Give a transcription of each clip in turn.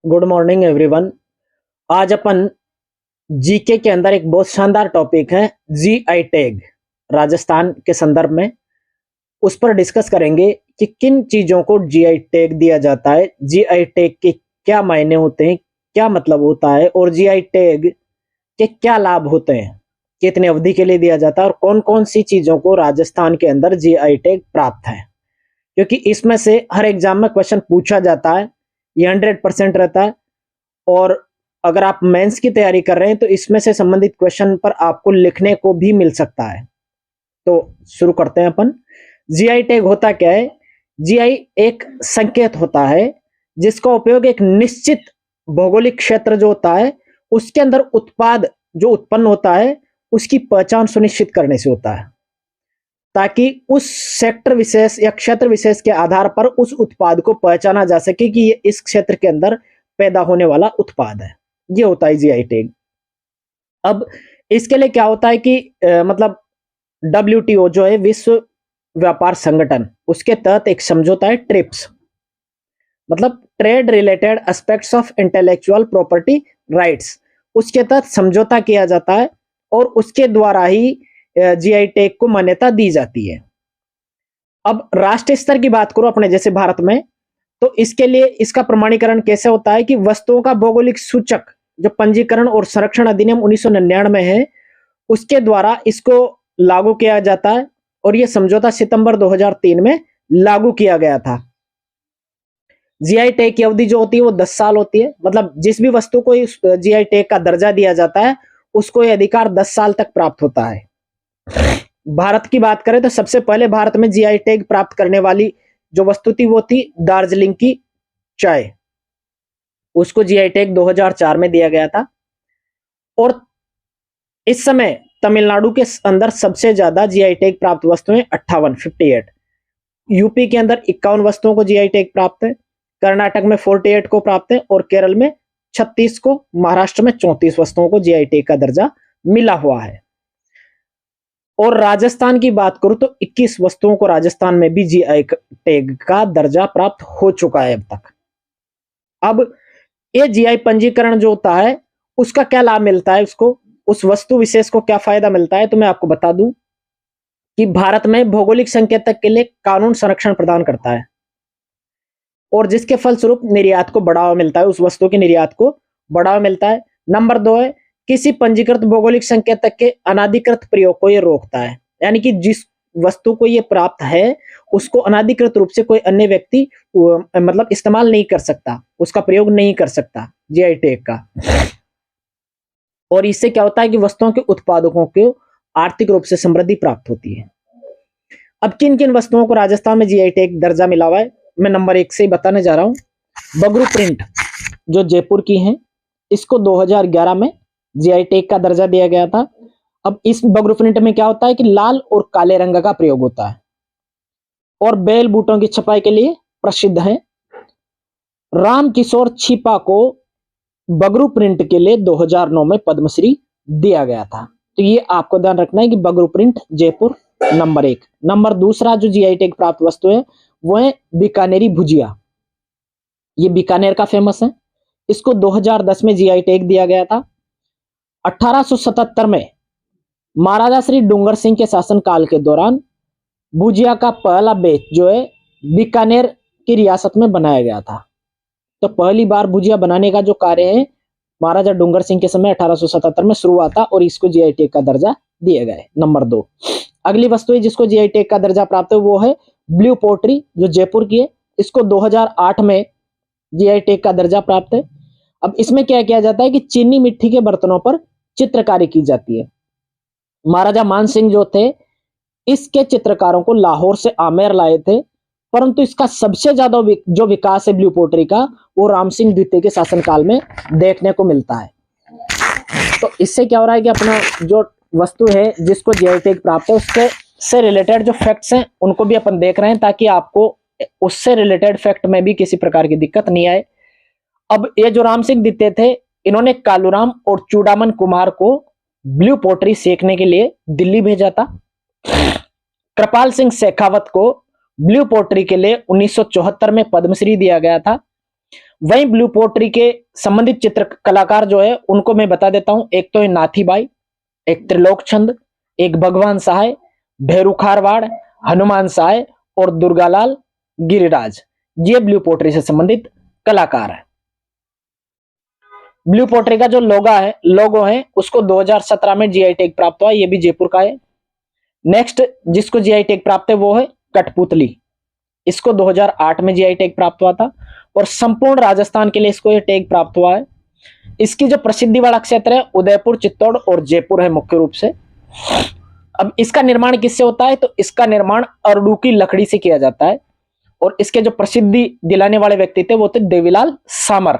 Good morning everyone. आज अपन GK के अंदर एक बहुत शानदार टॉपिक है जीआई टैग, राजस्थान के संदर्भ में उस पर डिस्कस करेंगे कि किन चीजों को जीआई टैग दिया जाता है, जीआई टैग के क्या मायने होते हैं, क्या मतलब होता है और जीआई टैग के क्या लाभ होते हैं, कितने अवधि के लिए दिया जाता है और कौन कौन सी चीजों को राजस्थान के अंदर जीआई टैग प्राप्त है। क्योंकि इसमें से हर एग्जाम में क्वेश्चन पूछा जाता है, ये 100% रहता है। और अगर आप मेंस की तैयारी कर रहे हैं तो इसमें से संबंधित क्वेश्चन पर आपको लिखने को भी मिल सकता है। तो शुरू करते हैं अपन। जीआई टैग होता क्या है? जीआई एक संकेत होता है जिसका उपयोग एक निश्चित भौगोलिक क्षेत्र जो होता है उसके अंदर उत्पाद जो उत्पन्न होता है उसकी पहचान सुनिश्चित करने से होता है, ताकि उस सेक्टर विशेष या क्षेत्र विशेष के आधार पर उस उत्पाद को पहचाना जा सके कि ये इस क्षेत्र के अंदर पैदा होने वाला उत्पाद है। ये होता है जीआई टैग। अब इसके लिए क्या होता है कि मतलब डब्ल्यूटीओ जो है विश्व व्यापार संगठन, उसके तहत एक समझौता है ट्रिप्स, मतलब trade related aspects of intellectual property rights, उसके तहत समझौता किया जाता है और उसके द्वारा ही जीआई टैग को मान्यता दी जाती है। अब राष्ट्रीय स्तर की बात करो अपने जैसे भारत में, तो इसके लिए इसका प्रमाणीकरण कैसे होता है कि वस्तुओं का भौगोलिक सूचक जो पंजीकरण और संरक्षण अधिनियम 1999 है उसके द्वारा इसको लागू किया जाता है और यह समझौता सितंबर 2003 में लागू किया गया था। जीआई टैग की अवधि जो होती है वो 10 साल होती है, मतलब जिस भी वस्तु को जीआई टैग का दर्जा दिया जाता है उसको यह अधिकार 10 साल तक प्राप्त होता है। भारत की बात करें तो सबसे पहले भारत में जीआई टैग प्राप्त करने वाली जो वस्तु थी वो थी दार्जिलिंग की चाय, उसको जीआई टैग 2004 में दिया गया था। और इस समय तमिलनाडु के अंदर सबसे ज्यादा जीआई टैग प्राप्त वस्तुएं 58 यूपी के अंदर 51 वस्तुओं को जीआई टैग प्राप्त है, कर्नाटक में 48 को प्राप्त है और केरल में 36 को, महाराष्ट्र में 34 वस्तुओं को जीआई टैग का दर्जा मिला हुआ है। और राजस्थान की बात करूं तो 21 वस्तुओं को राजस्थान में भी जीआई टैग का दर्जा प्राप्त हो चुका है अब तक। अब ये जीआई पंजीकरण जो होता है उसका क्या लाभ मिलता है, उसको उस वस्तु विशेष को क्या फायदा मिलता है, तो मैं आपको बता दूं कि भारत में भौगोलिक संकेतक के लिए कानून संरक्षण प्रदान करता है और जिसके फलस्वरूप निर्यात को बढ़ावा मिलता है, उस वस्तु के निर्यात को बढ़ावा मिलता है। नंबर 2 है किसी पंजीकृत भौगोलिक संकेतक के अनाधिकृत प्रयोग को यह रोकता है, यानी कि जिस वस्तु को यह प्राप्त है उसको अनाधिकृत रूप से कोई अन्य व्यक्ति मतलब इस्तेमाल नहीं कर सकता, उसका प्रयोग नहीं कर सकता जीआई टैग का। और इससे क्या होता है कि वस्तुओं के उत्पादकों को आर्थिक रूप से समृद्धि प्राप्त होती है। अब किन किन वस्तुओं को राजस्थान में जीआई टैग दर्जा मिला हुआ है, मैं नंबर 1 से ही बताने जा रहा हूं। बगरू प्रिंट जो जयपुर की है, इसको 2011 में जीआई टैग का दर्जा दिया गया था। अब इस बगरू प्रिंट में क्या होता है कि लाल और काले रंग का प्रयोग होता है और बेल बूटों की छपाई के लिए प्रसिद्ध है। राम किशोर छिपा को बगरू प्रिंट के लिए 2009 में पद्मश्री दिया गया था। तो ये आपको ध्यान रखना है कि Bagru print Jaipur number 1। Number 2 जो जीआई टैग प्राप्त वस्तु है वो है बीकानेरी भुजिया, ये बीकानेर का फेमस है, इसको 2010 में जीआई टैग दिया गया था। 1877 में महाराजा श्री डूंगर सिंह के शासनकाल के दौरान भुजिया का पहला बैच जो है बीकानेर की रियासत में बनाया गया था। तो पहली बार भुजिया बनाने का जो कार्य है महाराजा डूंगर सिंह के समय 1877 में शुरू हुआ था और इसको जीआई टैग का दर्जा दिया गया है। नंबर 2 अगली वस्तु है जिसको जीआई टैग का दर्जा प्राप्त है वो है ब्लू पोट्री जो जयपुर की है, इसको 2008 में जीआई टैग का दर्जा प्राप्त है। अब इसमें क्या किया जाता है कि चीनी मिट्टी के बर्तनों पर चित्रकारी की जाती है। महाराजा मान सिंह जो थे इसके चित्रकारों को लाहौर से आमेर लाए थे, परंतु इसका सबसे ज्यादा जो विकास है ब्लू पोट्री का वो राम सिंह द्वितीय के शासनकाल में देखने को मिलता है। तो इससे क्या हो रहा है कि अपना जो वस्तु है जिसको जीआई टैग प्राप्त है उसके से रिलेटेड जो फैक्ट्स हैं उनको भी अपन देख रहे हैं ताकि आपको उससे रिलेटेड फैक्ट में भी किसी प्रकार की दिक्कत नहीं आए। अब ये जो राम सिंह द्वितीय थे इन्होंने कालूराम और चूड़ामन कुमार को ब्लू पोट्री सीखने के लिए दिल्ली भेजा था। कृपाल सिंह शेखावत को ब्लू पोट्री के लिए 1974 में पद्मश्री दिया गया था। वहीं ब्लू पोट्री के संबंधित चित्र कलाकार जो है उनको मैं बता देता हूं। एक तो है नाथीबाई, एक त्रिलोक चंद, एक भगवान सहाय, भैरू खारवाड़, हनुमान सहाय और दुर्गालाल गिरिराज। ये ब्लू पोट्री से संबंधित कलाकार है। ब्लू पोट्री का जो लोगो है उसको 2017 में जीआई टैग प्राप्त हुआ, ये भी जयपुर का है। नेक्स्ट जिसको जीआई टैग प्राप्त है वो है कठपुतली, इसको 2008 में जीआई टैग प्राप्त हुआ था और संपूर्ण राजस्थान के लिए इसको ये टैग प्राप्त हुआ है। इसकी जो प्रसिद्धि वाला क्षेत्र है उदयपुर, चित्तौड़ और जयपुर है मुख्य रूप से। अब इसका निर्माण किससे होता है, तो इसका निर्माण अरडू की लकड़ी से किया जाता है और इसके जो प्रसिद्धि दिलाने वाले व्यक्ति थे वो थे देवीलाल सामर।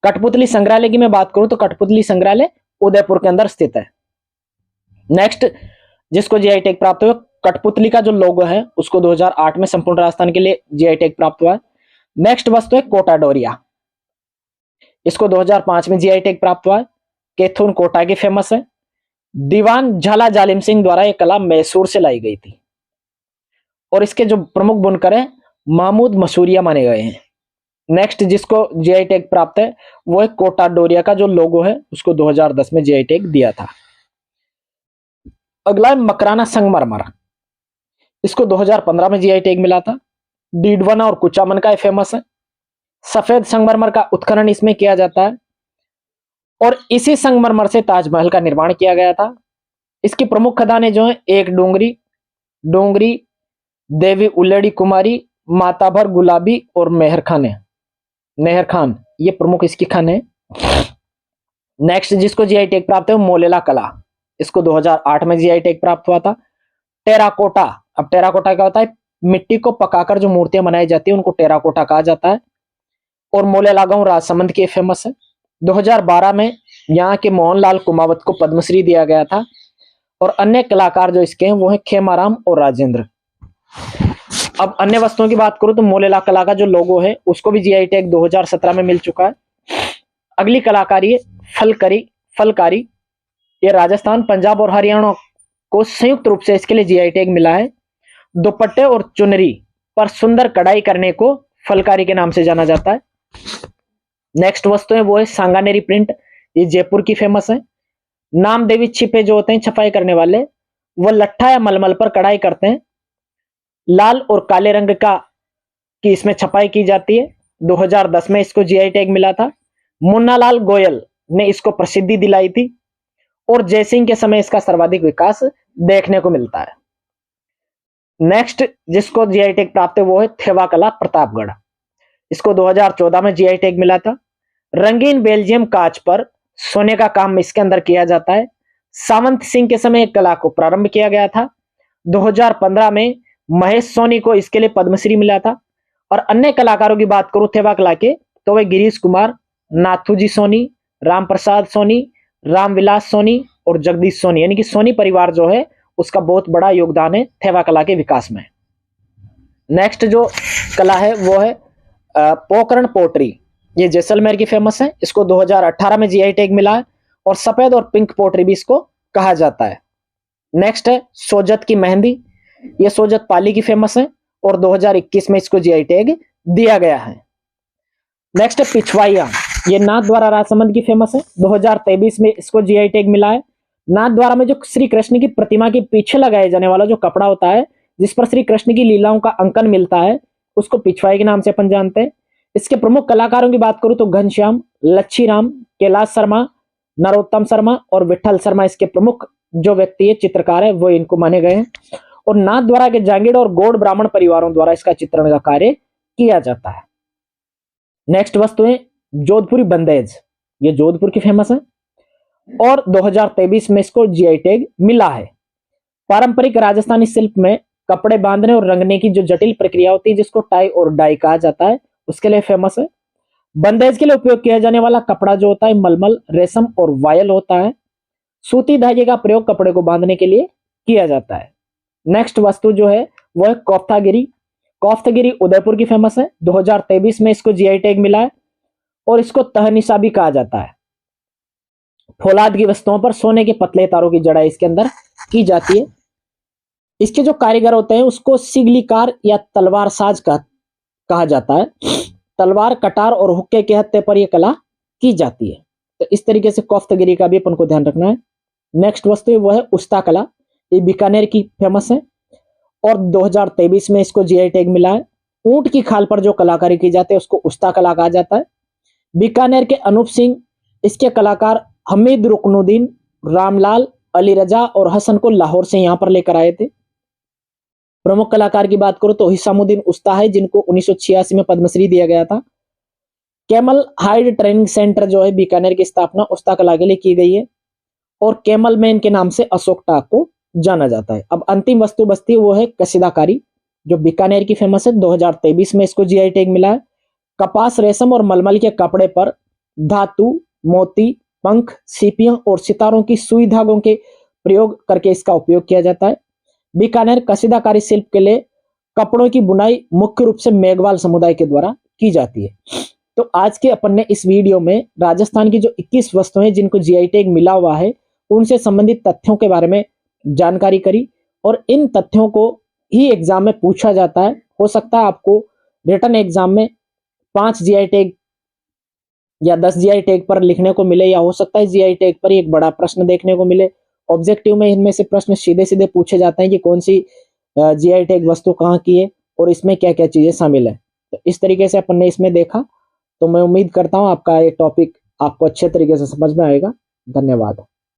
कठपुतली संग्रहालय की मैं बात करूं तो कठपुतली संग्रहालय उदयपुर के अंदर स्थित है। नेक्स्ट जिसको जीआई टैग प्राप्त हुआ, कठपुतली का जो लोगो है उसको 2008 में संपूर्ण राजस्थान के लिए जीआई टैग प्राप्त हुआ है। नेक्स्ट वस्तु है कोटा डोरिया, इसको 2005 में जीआई टैग प्राप्त हुआ है। केथुन कोटा की फेमस है। दीवान झाला जालिम सिंह द्वारा यह कला मैसूर से लाई गई थी और इसके जो प्रमुख बुनकर है महमूद मसूरिया माने गए हैं। नेक्स्ट जिसको जीआई टैग प्राप्त है वो है कोटा डोरिया का जो लोगो है उसको 2010 में जीआई टैग दिया था। अगला है मकराना संगमरमर, इसको 2015 में जीआई टैग मिला था। डीडवाना और कुचामन का फेमस है। सफेद संगमरमर का उत्खनन इसमें किया जाता है और इसी संगमरमर से ताजमहल का निर्माण किया गया था। इसकी प्रमुख खदानें जो है एक डोंगरी, देवी उल्लेड़ी कुमारी, माताभर गुलाबी और मेहर खान, ये प्रमुख इसकी खान है। नेक्स्ट जिसको जीआई टैग प्राप्त है मोलेला कला, इसको 2008 में जीआई टैग प्राप्त हुआ था। टेराकोटा, अब टेराकोटा क्या होता है, मिट्टी को पकाकर जो मूर्तियां बनाई जाती है उनको टेराकोटा कहा जाता है और मोलेला गांव राजसमंद के फेमस है। 2012 में यहाँ के मोहनलाल कुमावत को पद्मश्री दिया गया था और अन्य कलाकार जो इसके हैं वो है खेमाराम और राजेंद्र। अब अन्य वस्तुओं की बात करूं तो मोलेला कला का जो लोगो है उसको भी जीआई टैग 2017 में मिल चुका है। अगली कलाकारी है फलकारी, ये राजस्थान, पंजाब और हरियाणा को संयुक्त रूप से इसके लिए जीआई टैग मिला है। दुपट्टे और चुनरी पर सुंदर कढ़ाई करने को फलकारी के नाम से जाना जाता है। नेक्स्ट वस्तु है वो है सांगानेरी प्रिंट, ये जयपुर की फेमस है। नामदेवी छिपे जो होते हैं छपाई करने वाले, वो लट्ठा या मलमल पर कढ़ाई करते हैं। लाल और काले रंग की इसमें छपाई की जाती है। 2010 में इसको जीआई टैग मिला था। मुन्नालाल गोयल ने इसको प्रसिद्धि दिलाई थी और जयसिंह के समय इसका सर्वाधिक विकास देखने को मिलता है। नेक्स्ट जिसको जीआई टैग प्राप्त है वो है थेवा कला प्रतापगढ़, इसको 2014 में जीआई टैग मिला था। रंगीन बेल्जियम कांच पर सोने का काम इसके अंदर किया जाता है। सावंत सिंह के समय एक कला को प्रारंभ किया गया था। 2015 में महेश सोनी को इसके लिए पद्मश्री मिला था और अन्य कलाकारों की बात करूं थेवा कला के तो वे गिरीश कुमार, नाथूजी सोनी, राम प्रसाद सोनी, रामविलास सोनी और जगदीश सोनी, यानी कि सोनी परिवार जो है उसका बहुत बड़ा योगदान है थेवा कला के विकास में। नेक्स्ट जो कला है वो है पोकरण पोट्री, ये जैसलमेर की फेमस है। इसको 2018 में जीआई टैग मिला है और सफेद और पिंक पोट्री भी इसको कहा जाता है। नेक्स्ट है सोजत की मेहंदी, ये सोजत पाली की फेमस है और 2021 में इसको जीआई टैग दिया गया है। नेक्स्ट है पिछवाइया, ये नाथद्वारा राजसमंद की फेमस है। 2023 में इसको जीआई टैग मिला है। नाथद्वारा में जो श्री कृष्ण की प्रतिमा के पीछे लगाए जाने वाला जो कपड़ा होता है जिस पर श्री कृष्ण की लीलाओं का अंकन मिलता है उसको पिछवाई के नाम से अपन जानते हैं। इसके प्रमुख कलाकारों की बात करूं तो घनश्याम, लच्छीराम, कैलाश शर्मा, नरोत्तम शर्मा और विठल शर्मा इसके प्रमुख जो व्यक्ति है चित्रकार है वो इनको माने गए हैं और नाथद्वारा के जांगीड़ और गौड़ ब्राह्मण परिवारों द्वारा इसका चित्रण का कार्य किया जाता है। नेक्स्ट वस्तु है जोधपुरी बंदेज, ये जोधपुर की फेमस है और 2023 में इसको जीआई टैग मिला है। पारंपरिक राजस्थानी शिल्प में कपड़े बांधने और रंगने की जो जटिल प्रक्रिया होती है जिसको टाई और डाई कहा जाता है उसके लिए फेमस है। बंदेज के लिए उपयोग किया जाने वाला कपड़ा जो होता है मलमल, रेशम और वायल होता है। सूती धागे का प्रयोग कपड़े को बांधने के लिए किया जाता है। नेक्स्ट वस्तु जो है वो है कोफ्तागिरी उदयपुर की फेमस है। 2023 में इसको जीआई टैग मिला है और इसको तहनिसा भी कहा जाता है। फौलाद की वस्तुओं पर सोने के पतले तारों की जड़ाई इसके अंदर की जाती है। इसके जो कारीगर होते हैं उसको सिगलीकार या तलवार साज कहा जाता है। तलवार, कटार और हुक्के के हत्थे पर यह कला की जाती है। तो इस तरीके से कोफ्तगिरी का भी अपन को ध्यान रखना है। नेक्स्ट वस्तु है वो है उस्ता कला, ये बीकानेर की फेमस है और 2023 में इसको जीआई टैग मिला है। ऊंट की खाल पर जो कलाकारी की जाती है उसको उस्ता कला कहा जाता है। बीकानेर के अनूप सिंह, इसके कलाकार हमीद रुकनुद्दीन, रामलाल, अली रजा और हसन को लाहौर से यहां पर लेकर आए थे। प्रमुख कलाकार की बात करो तो हिसामुद्दीन उस्ता है, जिनको 1986 में पद्मश्री दिया गया था। कैमल हाइड ट्रेनिंग सेंटर जो है बीकानेर की स्थापना उस्ता कला के लिए की गई है और कैमल मैन के नाम से अशोक टाक को जाना जाता है। अब अंतिम वस्तु बचती है वो है कसीदाकारी, जो बीकानेर की फेमस है। 2023 में इसको जीआई टैग मिला है। कपास, रेशम और मलमल के कपड़े पर धातु, मोती, पंख, सीपियां और सितारों की सुई धागों के प्रयोग करके इसका उपयोग किया जाता है। बीकानेर कसीदाकारी शिल्प के लिए कपड़ों की बुनाई मुख्य रूप से मेघवाल समुदाय के द्वारा की जाती है। तो आज के अपन ने इस वीडियो में राजस्थान की जो 21 वस्तुएं जिनको जीआई टैग मिला हुआ है उनसे संबंधित तथ्यों के बारे में जानकारी करी और इन तथ्यों को ही एग्जाम में पूछा जाता है। हो सकता है आपको रिटन एग्जाम में 5 जीआई टैग या 10 जीआई टैग पर लिखने को मिले, या हो सकता है जीआई टैग पर एक बड़ा प्रश्न देखने को मिले। ऑब्जेक्टिव में इनमें से प्रश्न सीधे सीधे पूछे जाते हैं कि कौन सी जीआई टैग वस्तु कहाँ की है और इसमें क्या क्या चीजें शामिल है। तो इस तरीके से अपन ने इसमें देखा। तो मैं उम्मीद करता हूं आपका ये टॉपिक आपको अच्छे तरीके से समझ में आएगा। धन्यवाद।